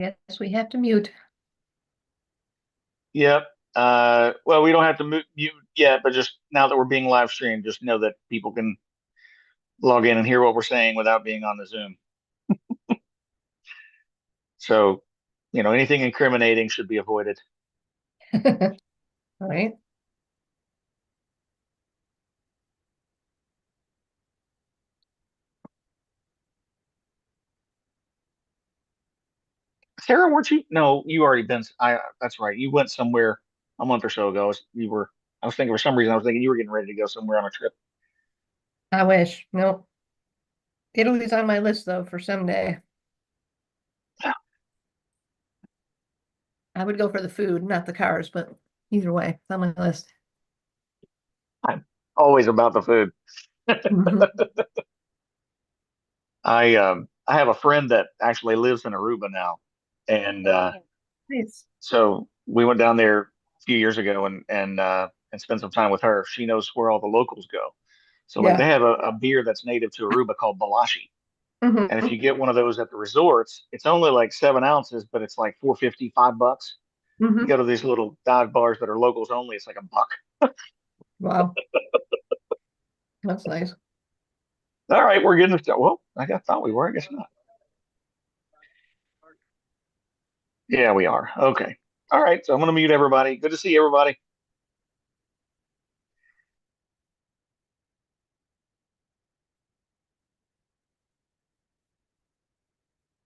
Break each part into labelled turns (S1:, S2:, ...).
S1: Yes, we have to mute.
S2: Yep. Well, we don't have to mute yet, but just now that we're being live streamed, just know that people can log in and hear what we're saying without being on the Zoom. So, anything incriminating should be avoided.
S1: All right.
S2: Sarah, weren't you? No, you already been. That's right. You went somewhere a month or so ago. I was thinking for some reason, I was thinking you were getting ready to go somewhere on a trip.
S1: I wish. Nope. Italy's on my list though for someday. I would go for the food, not the cars, but either way, it's on my list.
S2: I'm always about the food.
S1: Mhm.
S2: I have a friend that actually lives in Aruba now, and
S1: Nice.
S2: so we went down there a few years ago and spent some time with her. She knows where all the locals go. So like they
S1: Yeah.
S2: have a beer that's native to Aruba called Balashi. And if
S1: Hmm.
S2: you get one of those at the resorts, it's only like 7 ounces, but it's like 4.50, $5. You
S1: Hmm.
S2: go to these little dive bars that are locals only, it's like a buck.
S1: Wow. That's nice.
S2: All right, we're getting to, well, thought we were, I guess not. Yeah, we are. Okay. All right, so I'm gonna mute everybody. Good to see everybody.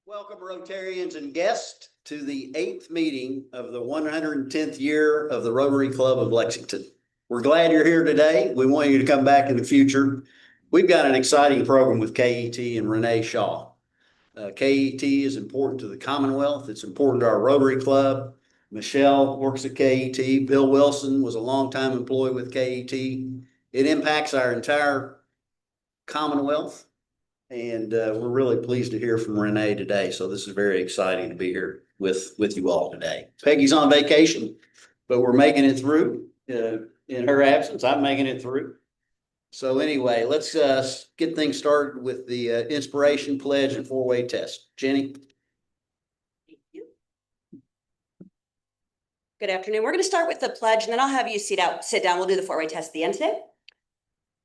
S3: Welcome, Rotarians and guests, to the 8th meeting of the 110th year of the Rotary Club of Lexington. We're glad you're here today. We want you to come back in the future. We've got an exciting program with KET and Renee Shaw. KET is important to the Commonwealth. It's important to our Rotary Club. Michelle works at KET. Bill Wilson was a longtime employee with KET. It impacts our entire Commonwealth. And we're really pleased to hear from Renee today. So this is very exciting to be here with you all today. Peggy's on vacation, but we're making it through. In her absence, I'm making it through. So anyway, let's get things started with the inspiration pledge and four-way test. Jenny.
S4: Good afternoon. We're going to start with the pledge, and then I'll have you sit down. We'll do the four-way test at the end today.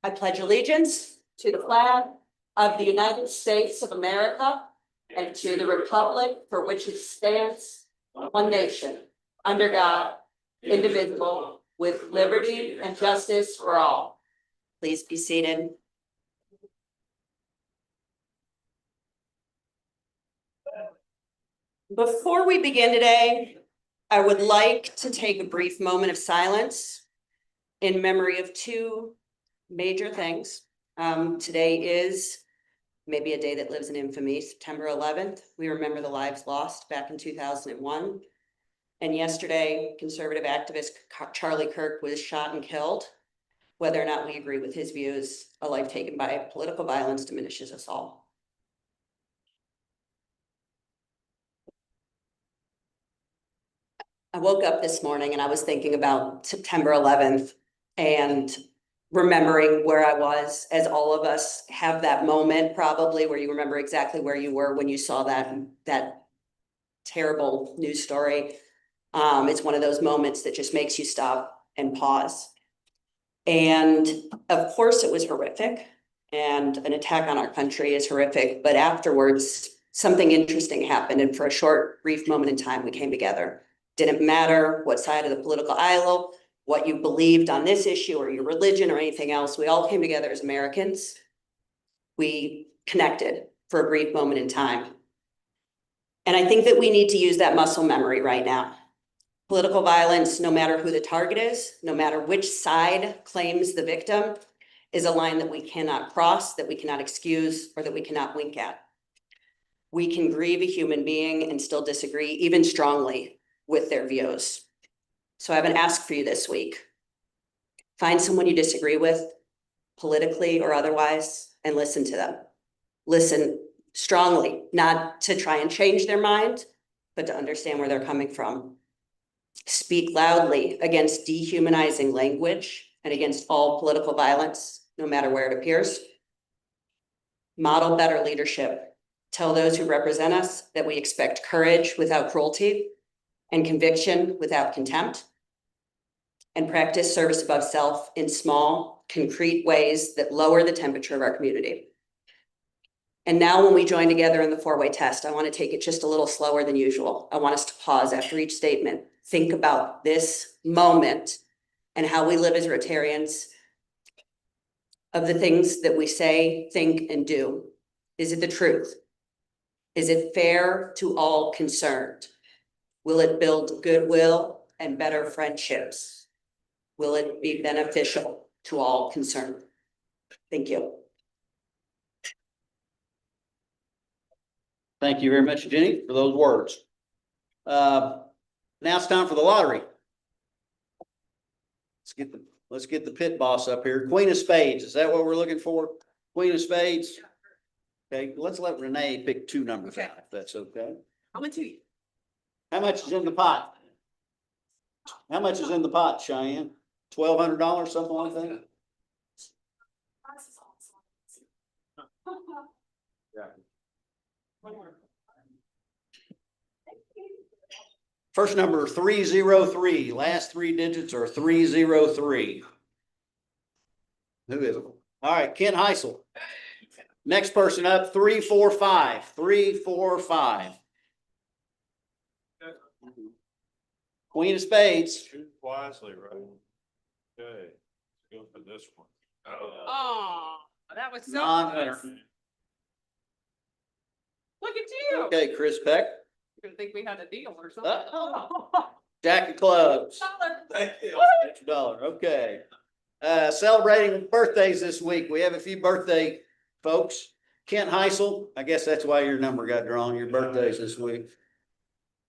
S4: I pledge allegiance to the flag of the United States of America and to the republic for which it stands, one nation, under God, indivisible, with liberty and justice for all. Please be seated. Before we begin today, I would like to take a brief moment of silence in memory of two major things. Today is maybe a day that lives in infamy. September 11th, we remember the lives lost back in 2001. And yesterday, conservative activist Charlie Kirk was shot and killed. Whether or not we agree with his views, a life taken by political violence diminishes us all. I woke up this morning and I was thinking about September 11th and remembering where I was, as all of us have that moment probably where you remember exactly where you were when you saw that terrible news story. It's one of those moments that just makes you stop and pause. And of course it was horrific, and an attack on our country is horrific, but afterwards something interesting happened, and for a short brief moment in time we came together. Didn't matter what side of the political aisle, what you believed on this issue or your religion or anything else, we all came together as Americans. We connected for a brief moment in time. And I think that we need to use that muscle memory right now. Political violence, no matter who the target is, no matter which side claims the victim, is a line that we cannot cross, that we cannot excuse, or that we cannot wink at. We can grieve a human being and still disagree, even strongly, with their views. So I have an ask for you this week. Find someone you disagree with, politically or otherwise, and listen to them. Listen strongly, not to try and change their mind, but to understand where they're coming from. Speak loudly against dehumanizing language and against all political violence, no matter where it appears. Model better leadership. Tell those who represent us that we expect courage without cruelty and conviction without contempt, and practice service above self in small, concrete ways that lower the temperature of our community. And now when we join together in the four-way test, I want to take it just a little slower than usual. I want us to pause after each statement, think about this moment and how we live as Rotarians, of the things that we say, think, and do. Is it the truth? Is it fair to all concerned? Will it build goodwill and better friendships? Will it be beneficial to all concerned? Thank you.
S3: Thank you very much, Jenny, for those words. Now it's time for the lottery. Let's get the pit boss up here. Queen of Spades, is that what we're looking for? Queen of Spades? Okay, let's let Renee pick two numbers out, if that's okay.
S4: How much do you?
S3: How much is in the pot? How much is in the pot, Cheyenne? $1,200, something like that? First number 303. Last three digits are 303. Who is it? All right, Ken Heisel. Next person up, 345. 345. Queen of Spades.
S5: Choose wisely, right? Okay, go for this one.
S6: Oh, that was so
S3: Non-winner.
S6: close. Look at you.
S3: Okay, Chris Peck.
S6: You're gonna think we had a deal or something.
S3: Jack of Clubs.
S5: Thank you.
S3: Extra dollar, okay. Celebrating birthdays this week. We have a few birthday folks. Kent Heisel, I guess that's why your number got drawn, your birthdays this week.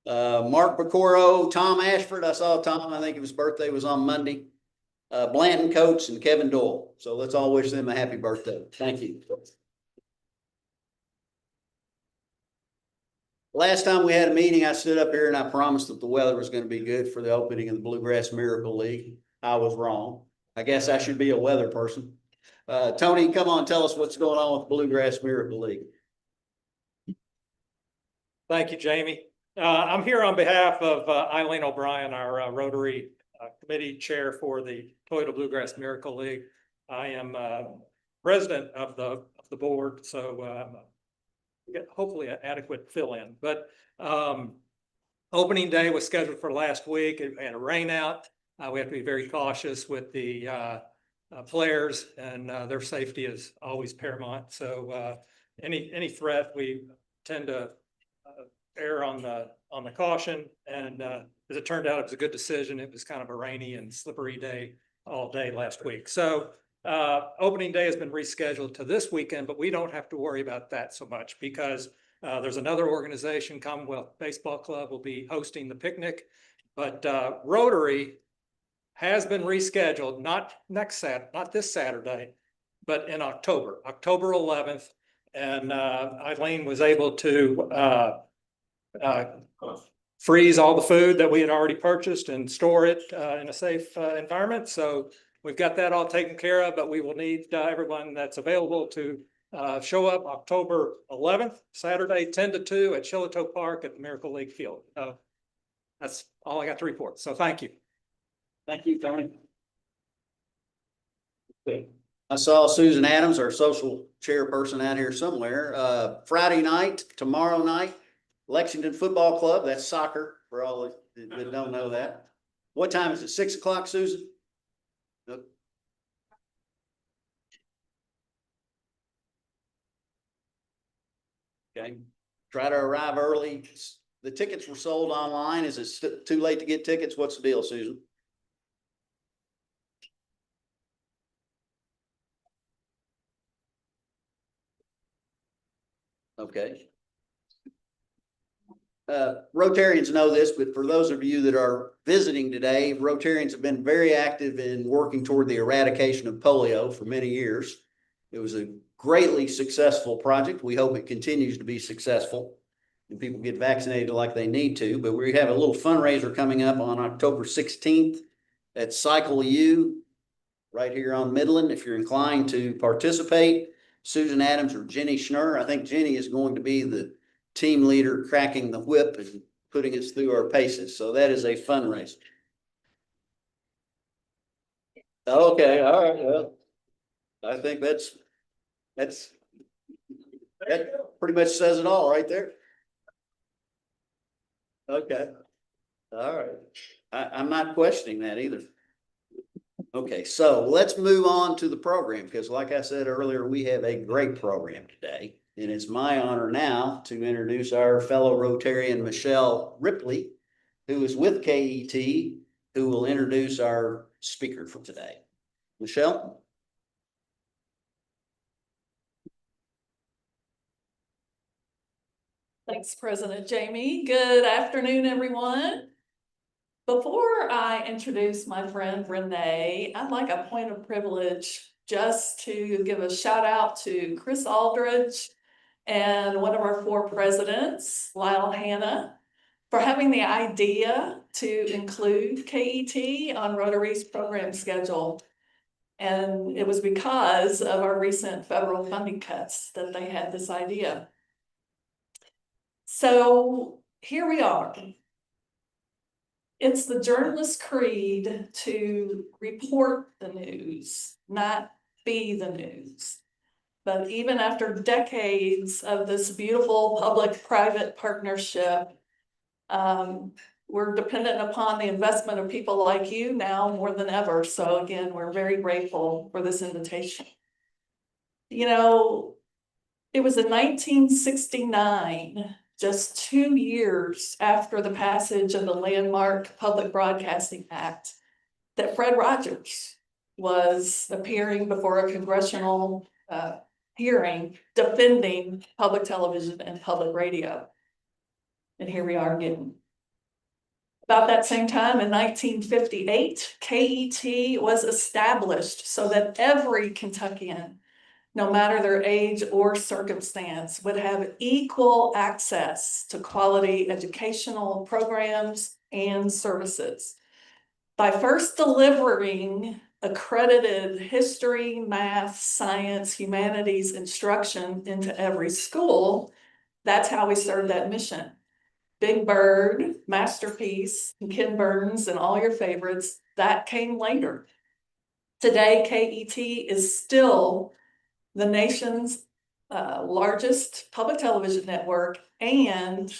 S3: Mark Pecoro, Tom Ashford. I saw Tom, I think his birthday was on Monday. Blanton Coates and Kevin Doyle. So let's all wish them a happy birthday. Thank you. Last time we had a meeting, I stood up here and I promised that the weather was going to be good for the opening of the Bluegrass Miracle League. I was wrong. I guess I should be a weather person. Tony, come on, tell us what's going on with the Bluegrass Miracle League.
S7: Thank you, Jamie. I'm here on behalf of Eileen O'Brien, our Rotary Committee Chair for the Toyota Bluegrass Miracle League. I am president of the board, so get hopefully an adequate fill-in. But opening day was scheduled for last week. It had a rain out. We have to be very cautious with the players, and their safety is always paramount. So any threat, we tend to err on the caution. And as it turned out, it was a good decision. It was kind of a rainy and slippery day all day last week. So opening day has been rescheduled to this weekend, but we don't have to worry about that so much because there's another organization, Commonwealth Baseball Club, will be hosting the picnic. But Rotary has been rescheduled, not this Saturday, but in October 11th. And Eileen was able to freeze all the food that we had already purchased and store it in a safe environment. So we've got that all taken care of, but we will need everyone that's available to show up October 11th, Saturday, 10 to 2 at Shillato Park at the Miracle League Field. That's all I got to report. So thank you.
S3: Thank you, Tony. I saw Susan Adams, our social chairperson, out here somewhere. Friday night, tomorrow night, Lexington Football Club. That's soccer for all that don't know that. What time is it? 6 o'clock, Susan? Okay. Try to arrive early. The tickets were sold online. Is it too late to get tickets? What's the deal, Susan? Okay. Rotarians know this, but for those of you that are visiting today, Rotarians have been very active in working toward the eradication of polio for many years. It was a greatly successful project. We hope it continues to be successful and people get vaccinated like they need to. But we have a little fundraiser coming up on October 16th at Cycle U right here on Midland. If you're inclined to participate, Susan Adams or Jenny Schnurr. I think Jenny is going to be the team leader cracking the whip and putting us through our paces. So that is a fundraiser. Okay, all right, well, I think that pretty much says it all right there. Okay, all right. I'm not questioning that either. Okay, so let's move on to the program, because like I said earlier, we have a great program today. And it's my honor now to introduce our fellow Rotarian, Michelle Ripley, who is with KET, who will introduce our speaker for today. Michelle?
S8: Thanks, President Jamie. Good afternoon, everyone. Before I introduce my friend Renee, I'd like a point of privilege just to give a shout out to Chris Aldridge and one of our 4 presidents, Lyle Hanna, for having the idea to include KET on Rotary's program schedule. And it was because of our recent federal funding cuts that they had this idea. So here we are. It's the journalist's creed to report the news, not be the news. But even after decades of this beautiful public-private partnership, we're dependent upon the investment of people like you now more than ever. So again, we're very grateful for this invitation. You know, it was in 1969, just 2 years after the passage of the landmark Public Broadcasting Act, that Fred Rogers was appearing before a congressional hearing defending public television and public radio. And here we are again. About that same time in 1958, KET was established so that every Kentuckian, no matter their age or circumstance, would have equal access to quality educational programs and services. By first delivering accredited history, math, science, humanities instruction into every school, that's how we served that mission. Big Bird, Masterpiece, and Ken Burns, and all your favorites, that came later. Today, KET is still the nation's largest public television network and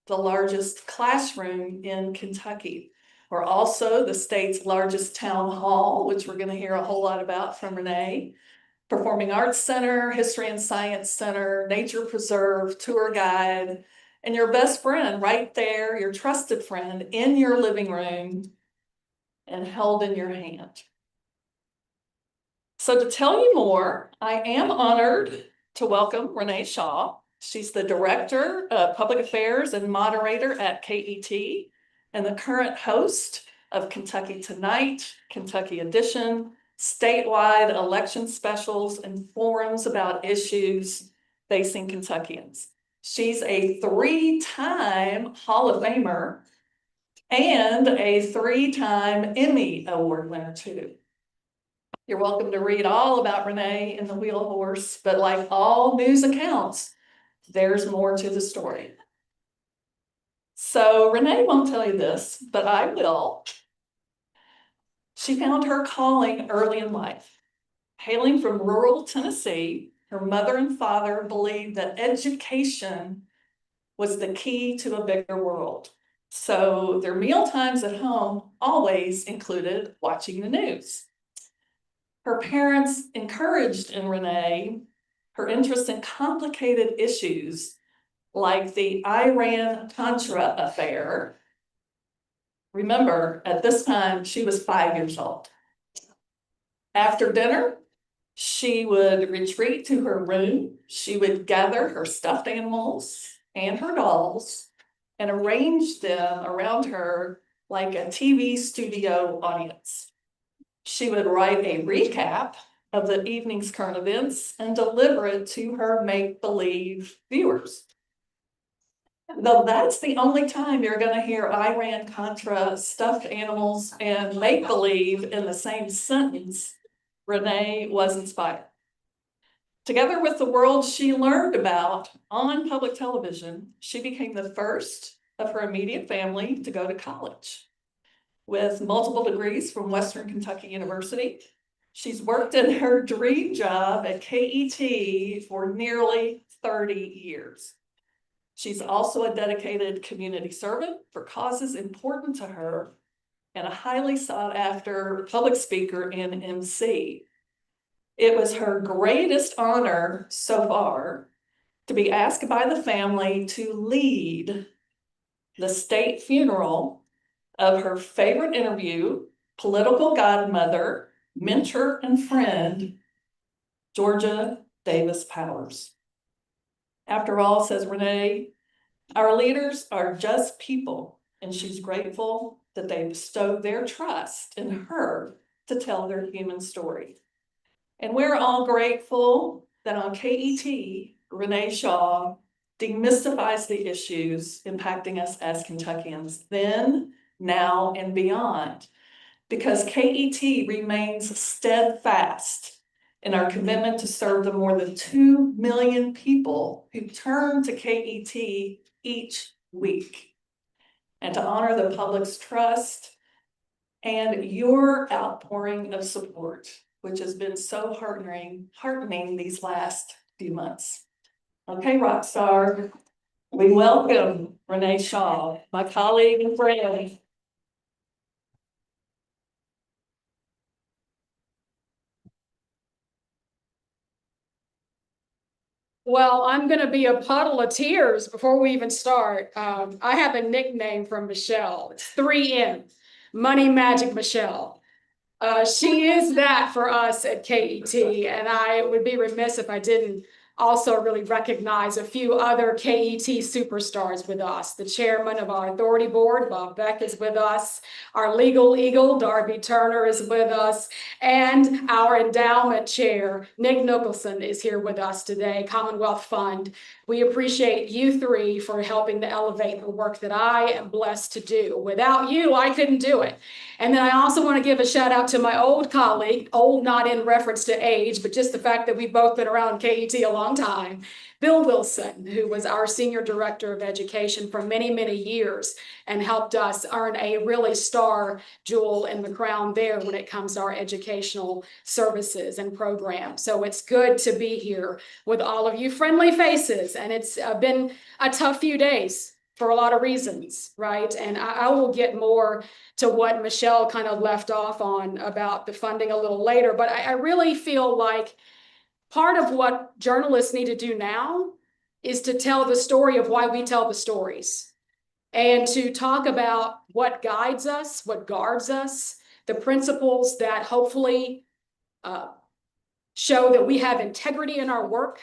S8: the largest classroom in Kentucky. We're also the state's largest town hall, which we're going to hear a whole lot about from Renee. Performing Arts Center, History and Science Center, Nature Preserve, tour guide, and your best friend right there, your trusted friend in your living room and held in your hand. So to tell you more, I am honored to welcome Renee Shaw. She's the Director of Public Affairs and Moderator at KET and the current host of Kentucky Tonight, Kentucky Edition, statewide election specials, and forums about issues facing Kentuckians. She's a 3-time Hall of Famer and a 3-time Emmy Award winner too. You're welcome to read all about Renee in the Wheel Horse, but like all news accounts, there's more to the story. So Renee won't tell you this, but I will. She found her calling early in life. Hailing from rural Tennessee, her mother and father believed that education was the key to a bigger world. So their meal times at home always included watching the news. Her parents encouraged in Renee her interest in complicated issues like the Iran-Contra affair. Remember, at this time, she was 5 years old. After dinner, she would retreat to her room. She would gather her stuffed animals and her dolls and arrange them around her like a TV studio audience. She would write a recap of the evening's current events and deliver it to her make-believe viewers. Though that's the only time you're going to hear Iran-Contra, stuffed animals, and make-believe in the same sentence, Renee was inspired. Together with the world she learned about on public television, she became the first of her immediate family to go to college. With multiple degrees from Western Kentucky University, she's worked in her dream job at KET for nearly 30 years. She's also a dedicated community servant for causes important to her and a highly sought after public speaker and MC. It was her greatest honor so far to be asked by the family to lead the state funeral of her favorite interview, political godmother, mentor, and friend, Georgia Davis Powers. After all, says Renee, our leaders are just people, and she's grateful that they bestowed their trust in her to tell their human story. And we're all grateful that on KET, Renee Shaw demystifies the issues impacting us as Kentuckians then, now, and beyond, because KET remains steadfast in our commitment to serve the more than 2 million people who turn to KET each week, and to honor the public's trust and your outpouring of support, which has been so heartening these last few months. Okay, Rockstar, we welcome Renee Shaw, my colleague and friend.
S9: Well, I'm going to be a puddle of tears before we even start. I have a nickname from Michelle. It's 3M, Money Magic Michelle. She is that for us at KET, and I would be remiss if I didn't also really recognize a few other KET superstars with us. The chairman of our authority board, Bob Beck, is with us. Our legal eagle, Darby Turner, is with us. And our endowment chair, Nick Nicholson, is here with us today, Commonwealth Fund. We appreciate you three for helping to elevate the work that I am blessed to do. Without you, I couldn't do it. And then I also want to give a shout out to my old colleague, old not in reference to age, but just the fact that we've both been around KET a long time, Bill Wilson, who was our Senior Director of Education for many, many years and helped us earn a really star jewel in the crown there when it comes to our educational services and programs. So it's good to be here with all of you friendly faces. And it's been a tough few days for a lot of reasons, right? And I will get more to what Michelle kind of left off on about the funding a little later, but I really feel like part of what journalists need to do now is to tell the story of why we tell the stories and to talk about what guides us, what guards us, the principles that hopefully show that we have integrity in our work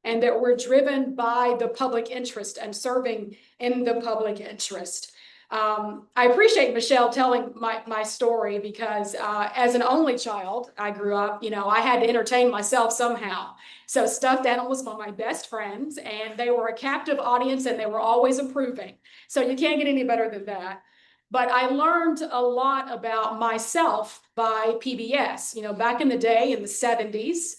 S9: and that we're driven by the public interest and serving in the public interest. I appreciate Michelle telling my story because as an only child, I grew up, I had to entertain myself somehow. So stuffed animals were my best friends and they were a captive audience and they were always approving. So you can't get any better than that. But I learned a lot about myself by PBS. Back in the day in the 70s,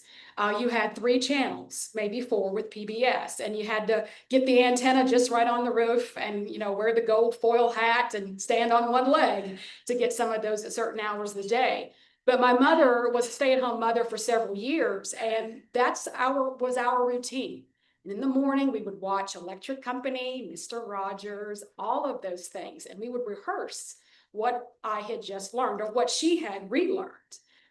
S9: you had 3 channels, maybe 4 with PBS, and you had to get the antenna just right on the roof and, wear the gold foil hat and stand on one leg to get some of those at certain hours of the day. But my mother was a stay-at-home mother for several years, and was our routine. And in the morning, we would watch Electric Company, Mr. Rogers, all of those things, and we would rehearse what I had just learned or what she had relearned.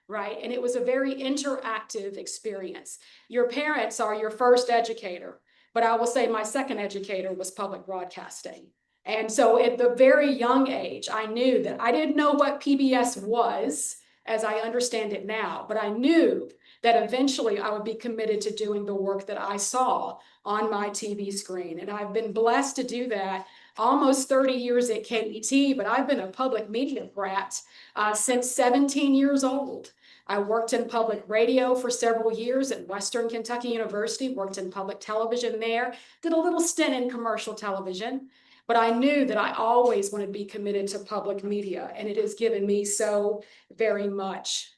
S9: Right? And it was a very interactive experience. Your parents are your first educator, but I will say my second educator was public broadcasting. And so at the very young age, I knew that I didn't know what PBS was as I understand it now, but I knew that eventually I would be committed to doing the work that I saw on my TV screen. And I've been blessed to do that almost 30 years at KET, but I've been a public media brat since 17 years old. I worked in public radio for several years at Western Kentucky University, worked in public television there, did a little stint in commercial television, but I knew that I always wanted to be committed to public media, and it has given me so very much.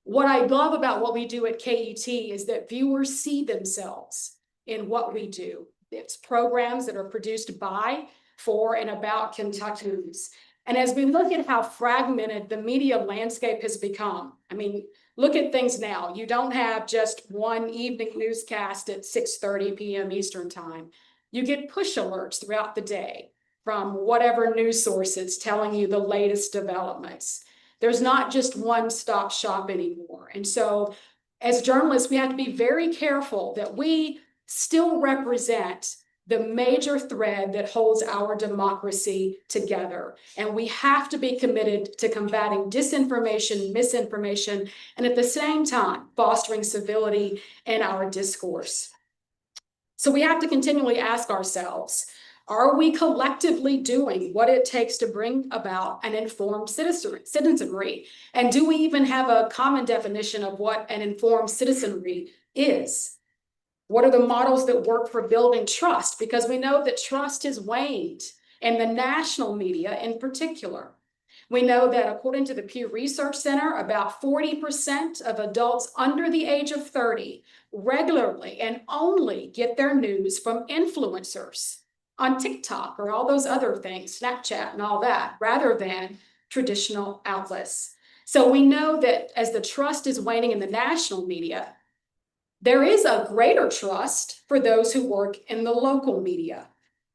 S9: What I love about what we do at KET is that viewers see themselves in what we do. It's programs that are produced by, for, and about Kentuckians. And as we look at how fragmented the media landscape has become, I mean, look at things now. You don't have just one evening newscast at 6:30 p.m. Eastern time. You get push alerts throughout the day from whatever news sources telling you the latest developments. There's not just one stop shop anymore. And so as journalists, we have to be very careful that we still represent the major thread that holds our democracy together. And we have to be committed to combating disinformation, misinformation, and at the same time, fostering civility in our discourse. So we have to continually ask ourselves, are we collectively doing what it takes to bring about an informed citizenry? And do we even have a common definition of what an informed citizenry is? What are the models that work for building trust? Because we know that trust has waned in the national media in particular. We know that according to the Pew Research Center, about 40% of adults under the age of 30 regularly and only get their news from influencers on TikTok or all those other things, Snapchat and all that, rather than traditional outlets. So we know that as the trust is waning in the national media, there is a greater trust for those who work in the local media.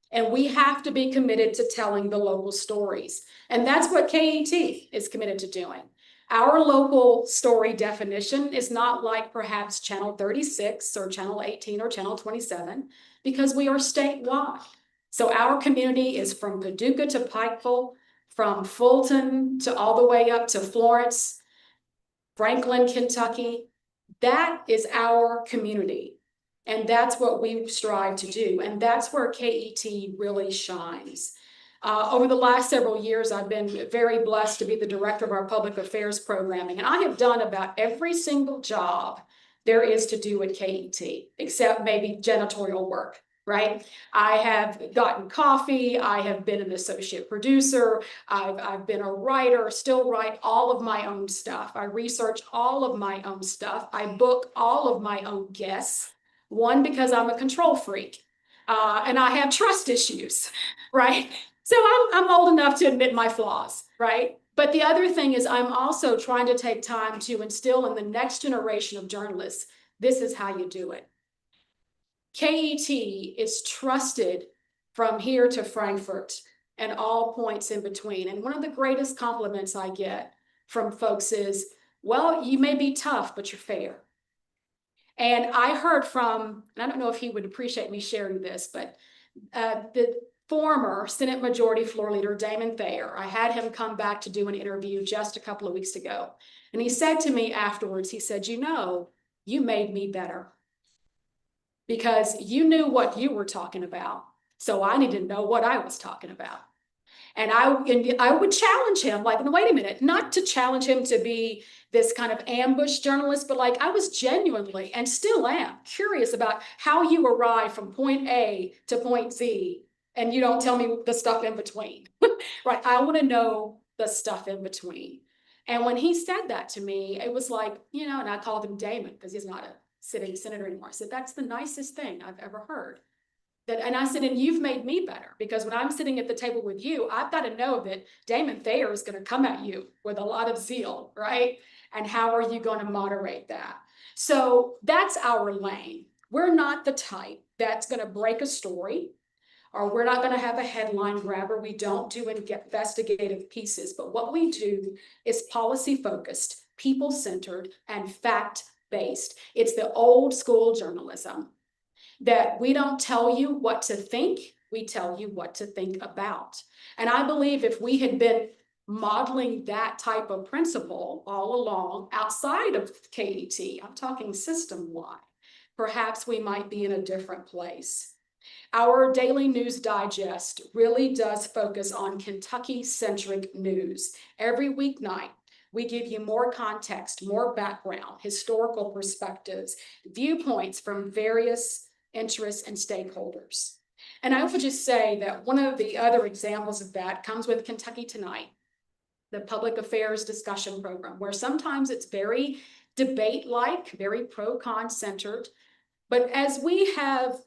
S9: And we have to be committed to telling the local stories. And that's what KET is committed to doing. Our local story definition is not like perhaps Channel 36 or Channel 18 or Channel 27, because we are statewide. So our community is from Paducah to Pikeville, from Fulton to all the way up to Florence, Franklin, Kentucky. That is our community. And that's what we strive to do. And that's where KET really shines. Over the last several years, I've been very blessed to be the director of our public affairs programming. And I have done about every single job there is to do at KET, except maybe janitorial work, right? I have gotten coffee. I have been an associate producer. I've been a writer, still write all of my own stuff. I research all of my own stuff. I book all of my own guests. One, because I'm a control freak, and I have trust issues, right? So I'm old enough to admit my flaws, right? But the other thing is I'm also trying to take time to instill in the next generation of journalists, this is how you do it. KET is trusted from here to Frankfurt and all points in between. And one of the greatest compliments I get from folks is, well, you may be tough, but you're fair. And I heard from, and I don't know if he would appreciate me sharing this, but the former Senate Majority Floor Leader, Damon Thayer, I had him come back to do an interview just a couple of weeks ago. And he said to me afterwards, he said, you know, you made me better because you knew what you were talking about. So I needed to know what I was talking about. And I would challenge him, like, no, wait a minute, not to challenge him to be this kind of ambush journalist, but like I was genuinely and still am curious about how you arrive from point A to point Z and you don't tell me the stuff in between, right? I want to know the stuff in between. And when he said that to me, it was like, you know, and I called him Damon because he's not a sitting senator anymore. I said, that's the nicest thing I've ever heard. And I said, and you've made me better because when I'm sitting at the table with you, I've got to know that Damon Thayer is going to come at you with a lot of zeal, right? And how are you going to moderate that? So that's our lane. We're not the type that's going to break a story, or we're not going to have a headline grabber. We don't do investigative pieces, but what we do is policy focused, people centered, and fact based. It's the old school journalism. That we don't tell you what to think, we tell you what to think about. And I believe if we had been modeling that type of principle all along outside of KET, I'm talking system-wide, perhaps we might be in a different place. Our daily news digest really does focus on Kentucky-centric news. Every weeknight, we give you more context, more background, historical perspectives, viewpoints from various interests and stakeholders. And I would just say that one of the other examples of that comes with Kentucky Tonight, the public affairs discussion program, where sometimes it's very debate-like, very pro-con centered. But as we have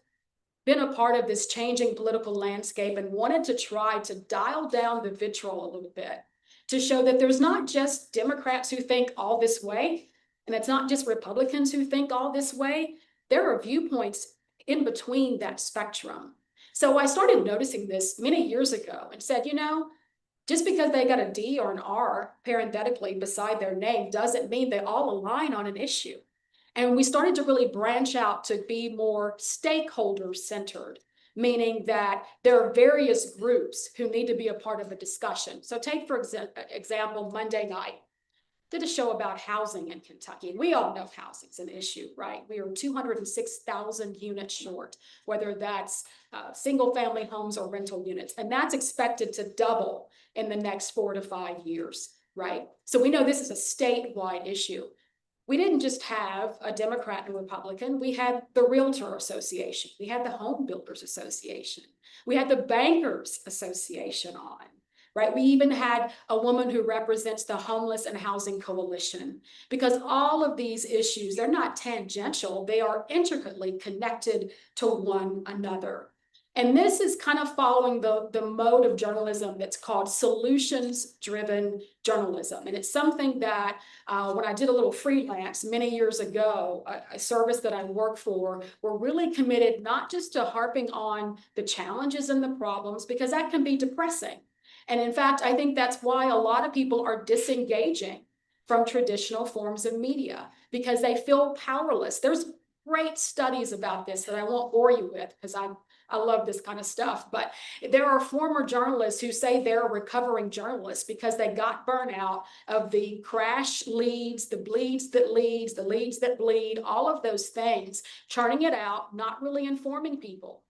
S9: been a part of this changing political landscape and wanted to try to dial down the vitriol a little bit, to show that there's not just Democrats who think all this way, and it's not just Republicans who think all this way. There are viewpoints in between that spectrum. So I started noticing this many years ago and said, you know, just because they got a D or an R parenthetically beside their name doesn't mean they all align on an issue. And we started to really branch out to be more stakeholder centered, meaning that there are various groups who need to be a part of a discussion. So take, for example, Monday night, did a show about housing in Kentucky. And we all know housing's an issue, right? We are 206,000 units short, whether that's single family homes or rental units. And that's expected to double in the next 4 to 5 years, right? So we know this is a statewide issue. We didn't just have a Democrat and a Republican. We had the Realtor Association. We had the Home Builders Association. We had the Bankers Association on, right? We even had a woman who represents the Homeless and Housing Coalition, because all of these issues, they're not tangential. They are intricately connected to one another. And this is kind of following the mode of journalism that's called solutions-driven journalism. And it's something that when I did a little freelance many years ago, a service that I work for, we're really committed not just to harping on the challenges and the problems, because that can be depressing. And in fact, I think that's why a lot of people are disengaging from traditional forms of media, because they feel powerless. There's great studies about this that I won't bore you with, because I love this kind of stuff, but there are former journalists who say they're recovering journalists because they got burnt out of the crash leads, the bleeds that leads, the leads that bleed, all of those things, churning it out, not really informing people.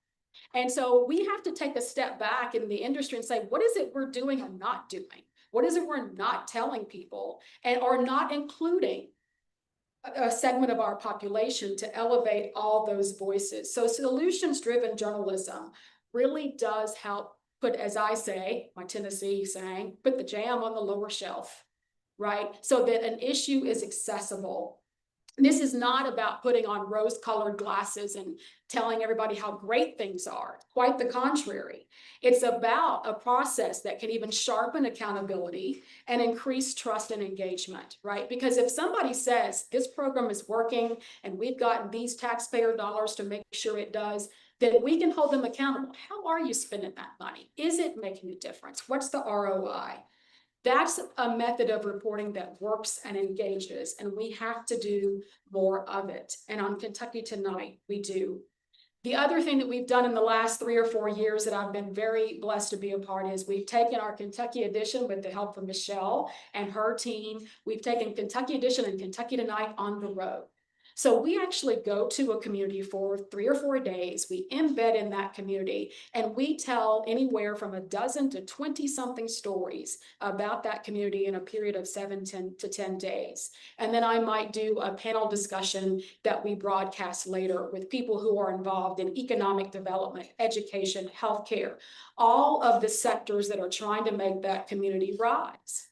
S9: And so we have to take a step back in the industry and say, what is it we're doing or not doing? What is it we're not telling people and are not including a segment of our population to elevate all those voices? So solutions-driven journalism really does help put, as I say, my Tennessee saying, put the jam on the lower shelf, right? So that an issue is accessible. This is not about putting on rose-colored glasses and telling everybody how great things are. Quite the contrary. It's about a process that can even sharpen accountability and increase trust and engagement, right? Because if somebody says this program is working and we've gotten these taxpayer dollars to make sure it does, then we can hold them accountable. How are you spending that money? Is it making a difference? What's the ROI? That's a method of reporting that works and engages, and we have to do more of it. And on Kentucky Tonight, we do. The other thing that we've done in the last 3 or 4 years that I've been very blessed to be a part is we've taken our Kentucky edition with the help from Michelle and her team. We've taken Kentucky edition and Kentucky Tonight on the road. So we actually go to a community for 3 or 4 days. We embed in that community and we tell anywhere from a dozen to 20-something stories about that community in a period of 7 to 10 days. And then I might do a panel discussion that we broadcast later with people who are involved in economic development, education, healthcare, all of the sectors that are trying to make that community rise.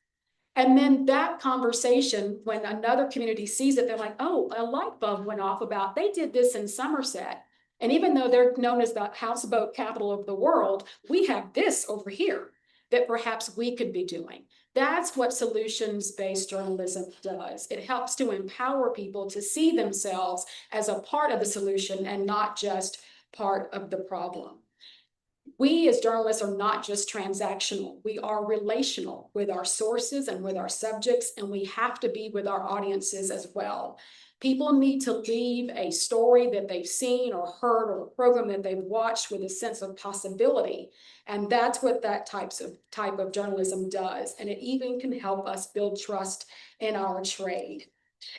S9: And then that conversation, when another community sees it, they're like, oh, a light bulb went off about, they did this in Somerset. And even though they're known as the houseboat capital of the world, we have this over here that perhaps we could be doing. That's what solutions-based journalism does. It helps to empower people to see themselves as a part of the solution and not just part of the problem. We as journalists are not just transactional. We are relational with our sources and with our subjects, and we have to be with our audiences as well. People need to leave a story that they've seen or heard or a program that they've watched with a sense of possibility. And that's what that type of journalism does. And it even can help us build trust in our trade.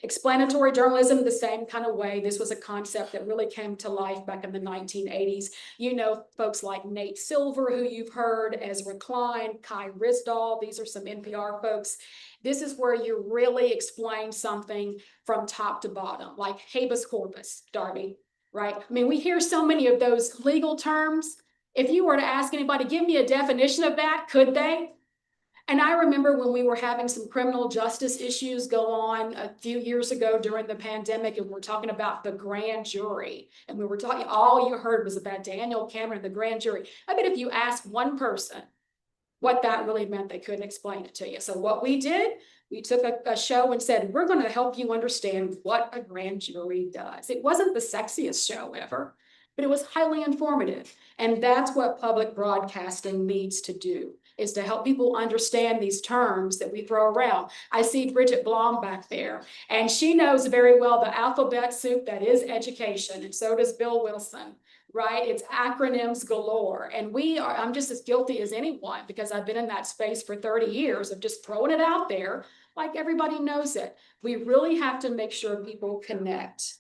S9: Explanatory journalism, the same kind of way. This was a concept that really came to life back in the 1980s. You know, folks like Nate Silver, who you've heard, Ezra Klein, Kai Risdahl, these are some NPR folks. This is where you really explain something from top to bottom, like habeas corpus, Darby, right? I mean, we hear so many of those legal terms. If you were to ask anybody, give me a definition of that, could they? And I remember when we were having some criminal justice issues go on a few years ago during the pandemic, and we're talking about the grand jury. And we were talking, all you heard was about Daniel Cameron, the grand jury. I bet if you asked one person what that really meant, they couldn't explain it to you. So what we did, we took a show and said, we're going to help you understand what a grand jury does. It wasn't the sexiest show ever, but it was highly informative. And that's what public broadcasting needs to do, is to help people understand these terms that we throw around. I see Bridget Blom back there, and she knows very well the alphabet soup that is education, and so does Bill Wilson, right? It's acronyms galore. And I'm just as guilty as anyone, because I've been in that space for 30 years of just throwing it out there like everybody knows it. We really have to make sure people connect.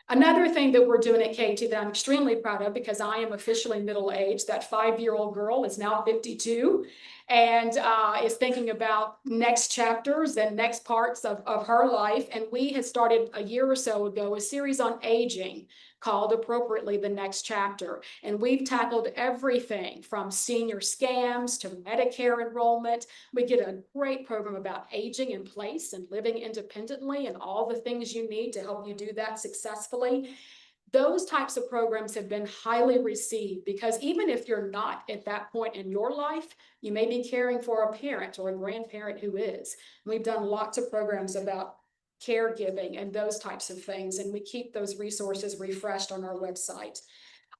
S9: Another thing that we're doing at KET that I'm extremely proud of, because I am officially middle-aged, that 5-year-old girl is now 52 and is thinking about next chapters and next parts of her life. And we had started a year or so ago a series on aging called appropriately The Next Chapter. And we've tackled everything from senior scams to Medicare enrollment. We get a great program about aging in place and living independently and all the things you need to help you do that successfully. Those types of programs have been highly received, because even if you're not at that point in your life, you may be caring for a parent or a grandparent who is. We've done lots of programs about caregiving and those types of things, and we keep those resources refreshed on our website.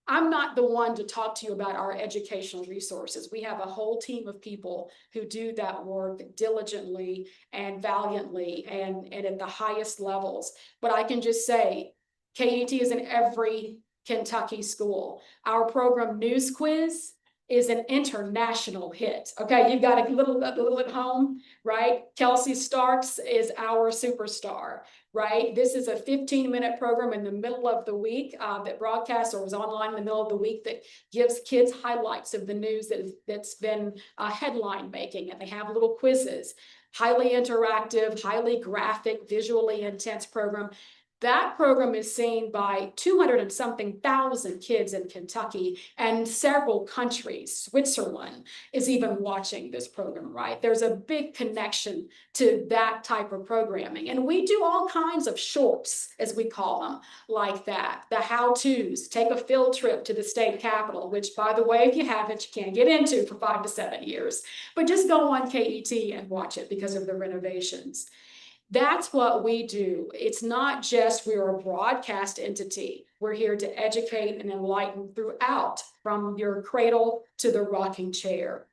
S9: I'm not the one to talk to you about our educational resources. We have a whole team of people who do that work diligently and valiantly and at the highest levels. But I can just say, KET is in every Kentucky school. Our program News Quiz is an international hit. Okay, you've got a little at home, right? Kelsey Starks is our superstar, right? This is a 15-minute program in the middle of the week that broadcasts or is online in the middle of the week that gives kids highlights of the news that's been headline making, and they have little quizzes. Highly interactive, highly graphic, visually intense program. That program is seen by 200 and something thousand kids in Kentucky, and several countries. Switzerland is even watching this program, right? There's a big connection to that type of programming. And we do all kinds of shorts, as we call them, like that. The how-tos, take a field trip to the state capitol, which, by the way, if you haven't, you can't get into for 5 to 7 years. But just go on KET and watch it because of the renovations. That's what we do. It's not just we're a broadcast entity. We're here to educate and enlighten throughout, from your cradle to the rocking chair.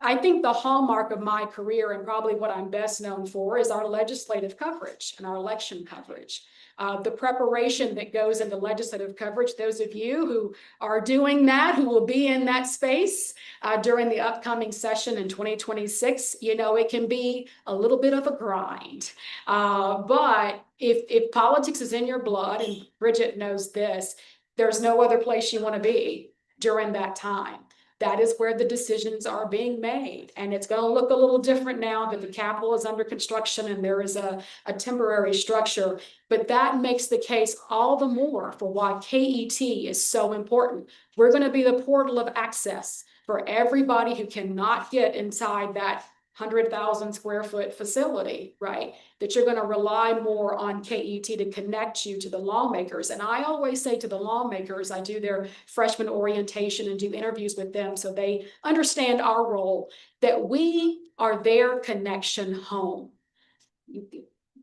S9: I think the hallmark of my career, and probably what I'm best known for, is our legislative coverage and our election coverage. The preparation that goes into legislative coverage, those of you who are doing that, who will be in that space during the upcoming session in 2026, you know, it can be a little bit of a grind. But if politics is in your blood, and Bridget knows this, there's no other place you want to be during that time. That is where the decisions are being made. And it's going to look a little different now that the Capitol is under construction and there is a temporary structure. But that makes the case all the more for why KET is so important. We're going to be the portal of access for everybody who cannot get inside that 100,000 square foot facility, right? That you're going to rely more on KET to connect you to the lawmakers. And I always say to the lawmakers, I do their freshman orientation and do interviews with them so they understand our role, that we are their connection home.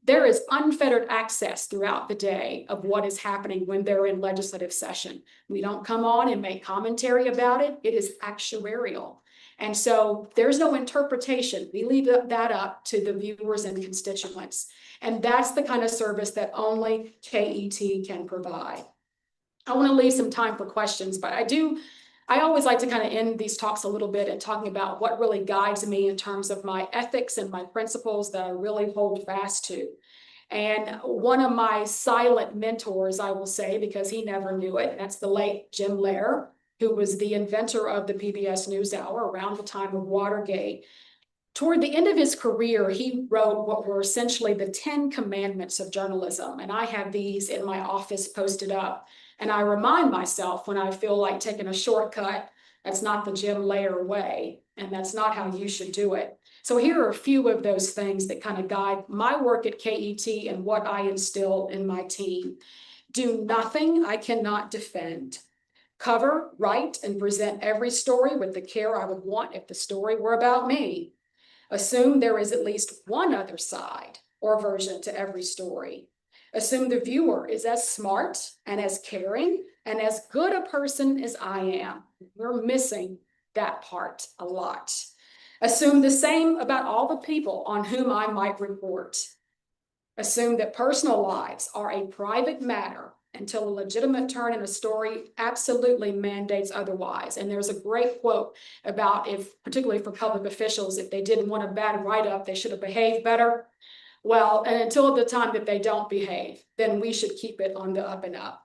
S9: There is unfettered access throughout the day of what is happening when they're in legislative session. We don't come on and make commentary about it. It is actuarial. And so there's no interpretation. We leave that up to the viewers and constituents. And that's the kind of service that only KET can provide. I want to leave some time for questions, but I always like to kind of end these talks a little bit and talking about what really guides me in terms of my ethics and my principles that I really hold fast to. And one of my silent mentors, I will say, because he never knew it, that's the late Jim Lehrer, who was the inventor of the PBS NewsHour around the time of Watergate. Toward the end of his career, he wrote what were essentially the 10 commandments of journalism. And I have these in my office posted up. And I remind myself when I feel like taking a shortcut, that's not the Jim Lehrer way, and that's not how you should do it. So here are a few of those things that kind of guide my work at KET and what I instill in my team. Do nothing I cannot defend. Cover, write, and present every story with the care I would want if the story were about me. Assume there is at least one other side or version to every story. Assume the viewer is as smart and as caring and as good a person as I am. We're missing that part a lot. Assume the same about all the people on whom I might report. Assume that personal lives are a private matter until a legitimate turn in a story absolutely mandates otherwise. And there's a great quote about if, particularly for public officials, if they didn't want a bad write-up, they should have behaved better. Well, and until the time that they don't behave, then we should keep it on the up and up.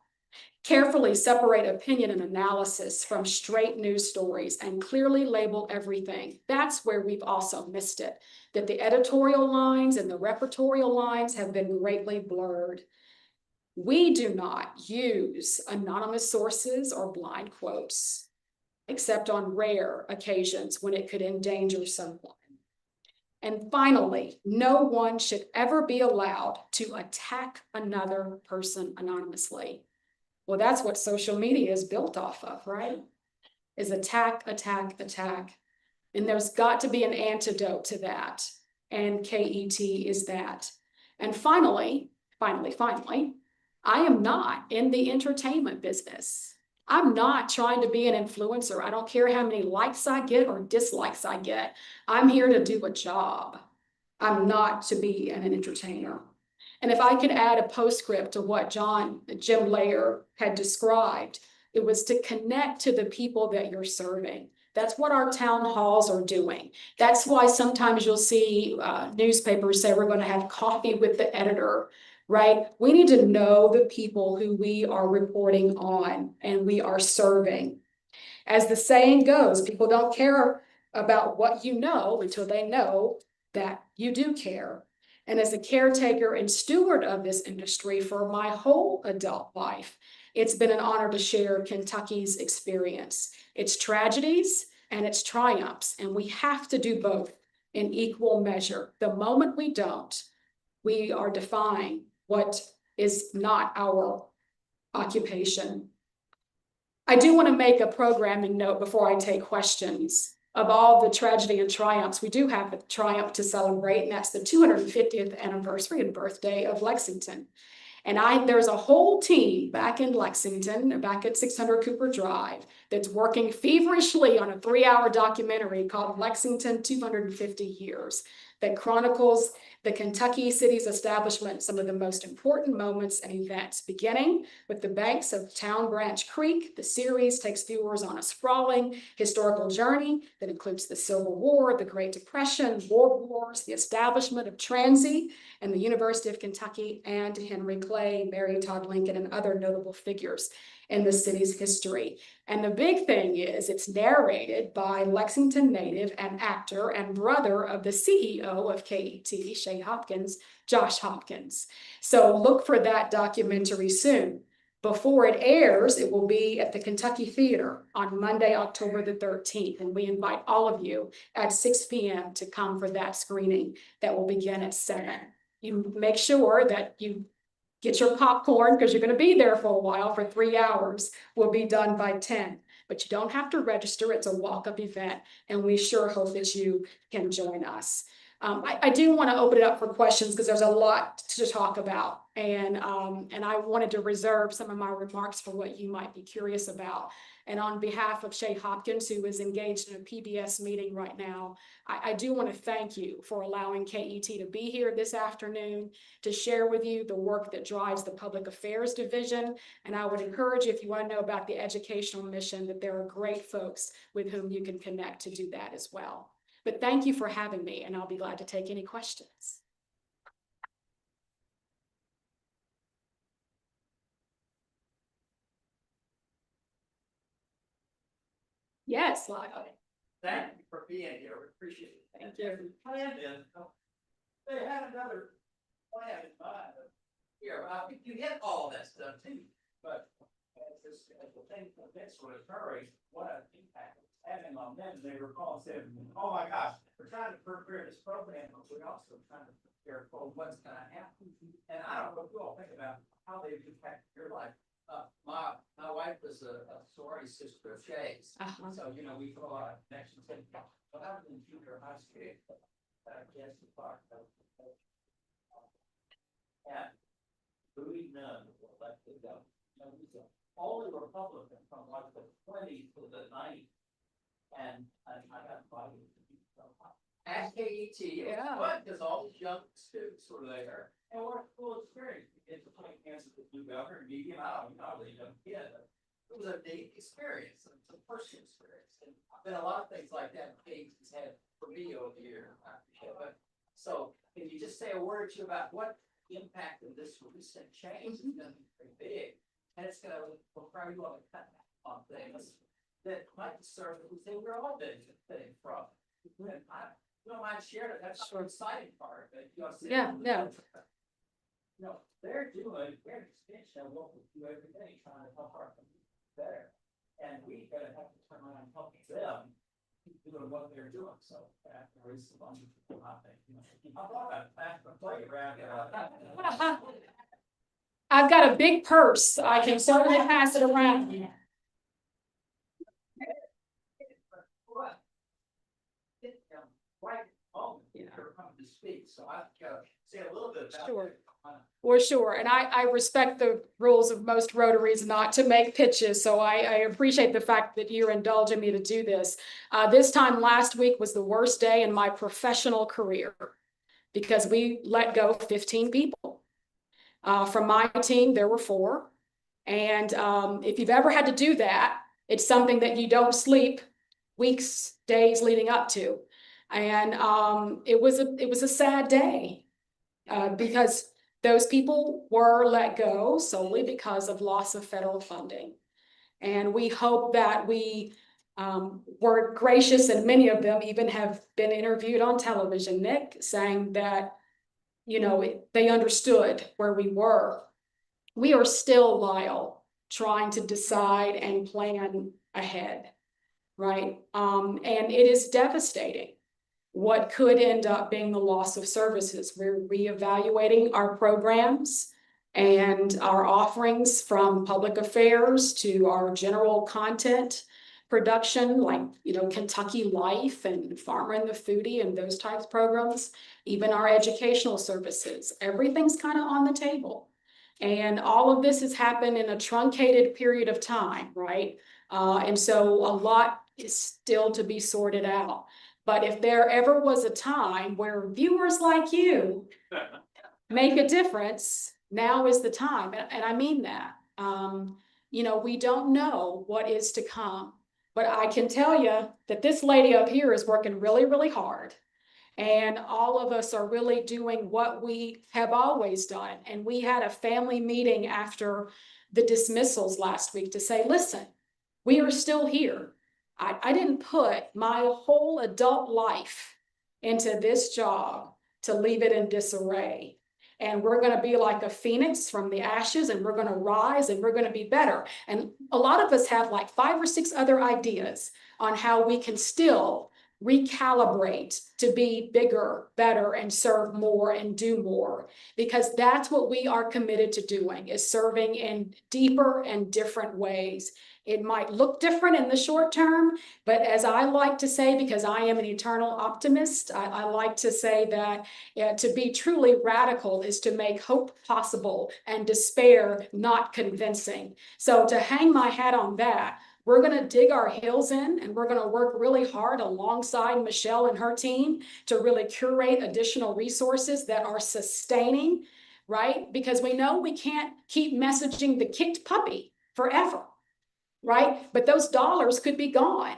S9: Carefully separate opinion and analysis from straight news stories and clearly label everything. That's where we've also missed it, that the editorial lines and the repertorial lines have been greatly blurred. We do not use anonymous sources or blind quotes, except on rare occasions when it could endanger someone. And finally, no one should ever be allowed to attack another person anonymously. Well, that's what social media is built off of, right? Is attack, attack, attack. And there's got to be an antidote to that. And KET is that. And finally, I am not in the entertainment business. I'm not trying to be an influencer. I don't care how many likes I get or dislikes I get. I'm here to do a job. I'm not to be an entertainer. And if I could add a postscript to what Jim Lair had described, it was to connect to the people that you're serving. That's what our town halls are doing. That's why sometimes you'll see newspapers say we're going to have coffee with the editor, right? We need to know the people who we are reporting on and we are serving. As the saying goes, people don't care about what you know until they know that you do care. And as a caretaker and steward of this industry for my whole adult life, it's been an honor to share Kentucky's experience, its tragedies and its triumphs. And we have to do both in equal measure. The moment we don't, we are defying what is not our occupation. I do want to make a programming note before I take questions. Of all the tragedy and triumphs, we do have a triumph to celebrate, and that's the 250th anniversary and birthday of Lexington. And there's a whole team back in Lexington, back at 600 Cooper Drive, that's working feverishly on a 3-hour documentary called Lexington 250 Years that chronicles the Kentucky city's establishment, some of the most important moments and events, beginning with the banks of Town Branch Creek. The series takes viewers on a sprawling historical journey that includes the Civil War, the Great Depression, World Wars, the establishment of Transy and the University of Kentucky, and Henry Clay, Mary Todd Lincoln, and other notable figures in the city's history. And the big thing is it's narrated by Lexington native and actor and brother of the CEO of KET, Shay Hopkins, Josh Hopkins. So look for that documentary soon. Before it airs, it will be at the Kentucky Theater on Monday, October the 13th. And we invite all of you at 6 p.m. to come for that screening that will begin at 7. You make sure that you get your popcorn because you're going to be there for a while. For 3 hours. We'll be done by 10. But you don't have to register. It's a walk-up event, and we sure hope that you can join us. I do want to open it up for questions because there's a lot to talk about, and I wanted to reserve some of my remarks for what you might be curious about. And on behalf of Shay Hopkins, who is engaged in a PBS meeting right now, I do want to thank you for allowing KET to be here this afternoon to share with you the work that drives the Public Affairs Division. And I would encourage you, if you want to know about the educational mission, that there are great folks with whom you can connect to do that as well. But thank you for having me, and I'll be glad to take any questions. Yes, Lyle.
S10: Thank you for being here. We appreciate it.
S9: Thank you.
S10: They had another plan in mind. Here, I think you hit all that stuff too, but as the thing that's sort of occurring, what an impact having on them, they were calling saying, oh my gosh, we're trying to prepare this program, but we're also trying to prepare for what's gonna happen. And I don't know if you all think about how they've impacted your life. My wife was a sorority sister of Shay's. So, you know, we put a lot of connections in. When I was in junior high school, guess the park. And Bowie Nunn was elected, only Republican from like the 20s to the 90s. And I got invited to be at KET.
S9: Yeah.
S10: But because all these young students were there, and what a cool experience. You get to play against the new governor, medium out, not really young kid. It was a neat experience. It's a personal experience. And I've been a lot of things like that KET has had for me over the years. But so can you just say a word or two about what impact of this recent change is going to be pretty big? And it's going to require you all to cut back on things that might serve the thing we're all benefiting from. And I don't mind sharing it. That's the exciting part. But you know,
S9: Yeah, yeah.
S10: No, they're doing their extension of what we do every day, trying to help our community better. And we gotta have to turn around and help them keep doing what they're doing. So that there is a bunch of people out there. You know, I thought about that, but play around.
S9: I've got a big purse. I can certainly pass it around.
S10: Right moment, you're coming to speak, so I've got to say a little bit about
S9: Sure.
S10: it.
S9: For sure. And I respect the rules of most Rotaries not to make pitches. So I appreciate the fact that you're indulging me to do this. This time last week was the worst day in my professional career because we let go 15 people. From my team, there were 4. And if you've ever had to do that, it's something that you don't sleep weeks, days leading up to. And it was a sad day because those people were let go solely because of loss of federal funding. And we hope that we were gracious, and many of them even have been interviewed on television, Nick, saying that, you know, they understood where we were. We are still, Lyle, trying to decide and plan ahead, right? And it is devastating what could end up being the loss of services. We're reevaluating our programs and our offerings, from public affairs to our general content production, like, you know, Kentucky Life and Farmer and the Foodie and those types of programs, even our educational services. Everything's kind of on the table. And all of this has happened in a truncated period of time, right? And so a lot is still to be sorted out. But if there ever was a time where viewers like you make a difference, now is the time. And I mean that. You know, we don't know what is to come, but I can tell you that this lady up here is working really, really hard. And all of us are really doing what we have always done. And we had a family meeting after the dismissals last week to say, listen, we are still here. I didn't put my whole adult life into this job to leave it in disarray. And we're going to be like a phoenix from the ashes, and we're going to rise, and we're going to be better. And a lot of us have like 5 or 6 other ideas on how we can still recalibrate to be bigger, better, and serve more and do more, because that's what we are committed to doing, is serving in deeper and different ways. It might look different in the short term, but as I like to say, because I am an eternal optimist, I like to say that to be truly radical is to make hope possible and despair not convincing. So to hang my hat on that, we're going to dig our heels in, and we're going to work really hard alongside Michelle and her team to really curate additional resources that are sustaining, right? Because we know we can't keep messaging the kicked puppy forever, right? But those dollars could be gone.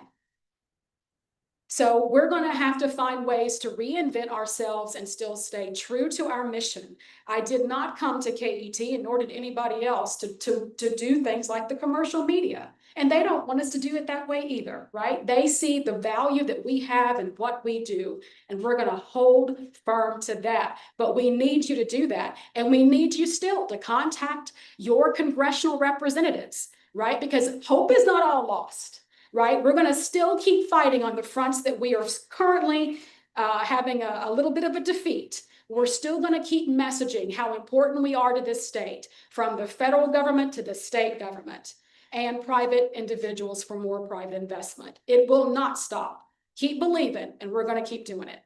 S9: So we're going to have to find ways to reinvent ourselves and still stay true to our mission. I did not come to KET, and nor did anybody else, to do things like the commercial media. And they don't want us to do it that way either, right? They see the value that we have in what we do, and we're going to hold firm to that. But we need you to do that. And we need you still to contact your congressional representatives, right? Because hope is not all lost. right? We're gonna still keep fighting on the fronts that we are currently having a little bit of a defeat. We're still gonna keep messaging how important we are to this state, from the federal government to the state government and private individuals for more private investment. It will not stop. Keep believing, and we're gonna keep doing it.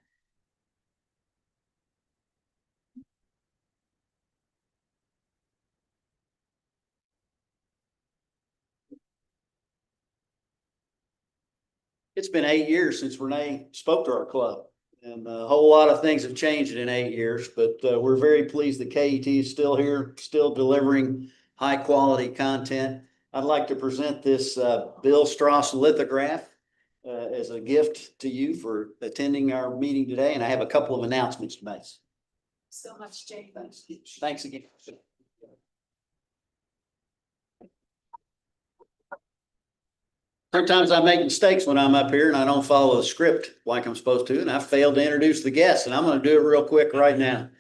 S3: It's been 8 years since Renee spoke to our club, and a whole lot of things have changed in 8 years, but we're very pleased that KET is still here, still delivering high quality content. I'd like to present this Bill Strauss lithograph as a gift to you for attending our meeting today, and I have a couple of announcements to make.
S8: So much, Jane.
S3: Thanks again. Sometimes I make mistakes when I'm up here and I don't follow the script like I'm supposed to, and I failed to introduce the guests, and I'm going to do it real quick right now.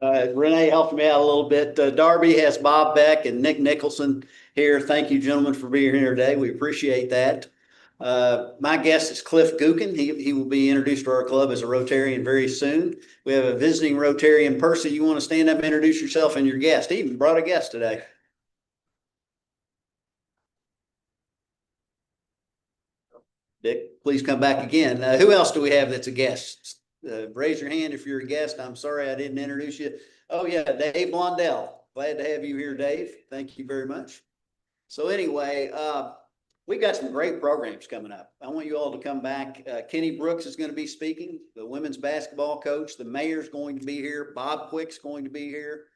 S3: Renee helped me out a little bit. Darby has Bob Beck and Nick Nicholson here. Thank you, gentlemen, for being here today. We appreciate that. My guest is Cliff Gookin. He will be introduced to our club as a Rotarian very soon. We have a visiting Rotarian. Percy, you want to stand up and introduce yourself and your guest? He even brought a guest today. Dick, please come back again. Who else do we have that's a guest? Raise your hand if you're a guest. I'm sorry I didn't introduce you. Oh yeah, Dave Blondell. Glad to have you here, Dave. Thank you very much. So anyway, we've got some great programs coming up. I want you all to come back. Kenny Brooks is going to be speaking, the women's basketball coach. The mayor's going to be here. Bob Quick's going to be here.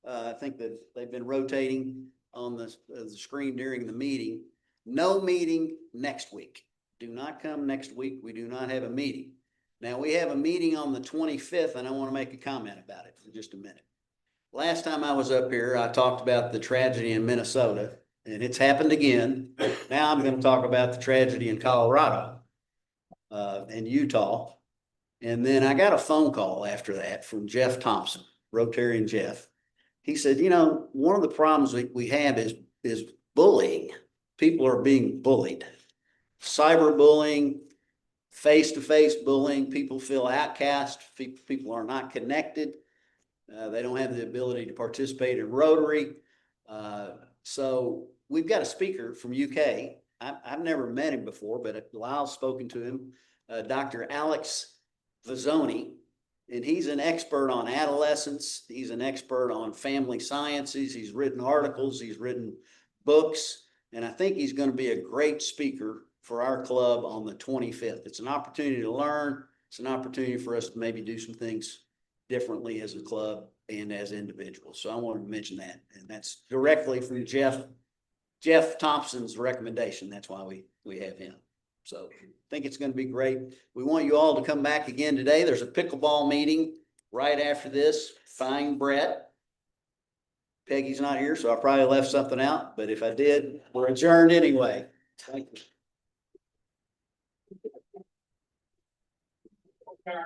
S3: I think that they've been rotating on the screen during the meeting. No meeting next week. Do not come next week. We do not have a meeting. Now, we have a meeting on the 25th, and I want to make a comment about it for just a minute. Last time I was up here, I talked about the tragedy in Minnesota, and it's happened again. Now I'm going to talk about the tragedy in Colorado and Utah. And then I got a phone call after that from Jeff Thompson, Rotarian Jeff. He said, you know, one of the problems we have is bullying. People are being bullied. Cyberbullying, face-to-face bullying, people feel outcast, people are not connected. They don't have the ability to participate in Rotary. So we've got a speaker from UK. I've never met him before, but Lyle's spoken to him, Dr. Alex Vazzoni, and he's an expert on adolescence. He's an expert on family sciences. He's written articles, he's written books, and I think he's going to be a great speaker for our club on the 25th. It's an opportunity to learn. It's an opportunity for us to maybe do some things differently as a club and as individuals. So I wanted to mention that. And that's directly from Jeff Thompson's recommendation. That's why we have him. So I think it's going to be great. We want you all to come back again today. There's a pickleball meeting right after this. Find Brett. Peggy's not here, so I probably left something out, but if I did, we're adjourned anyway. Thank you.
S5: Okay.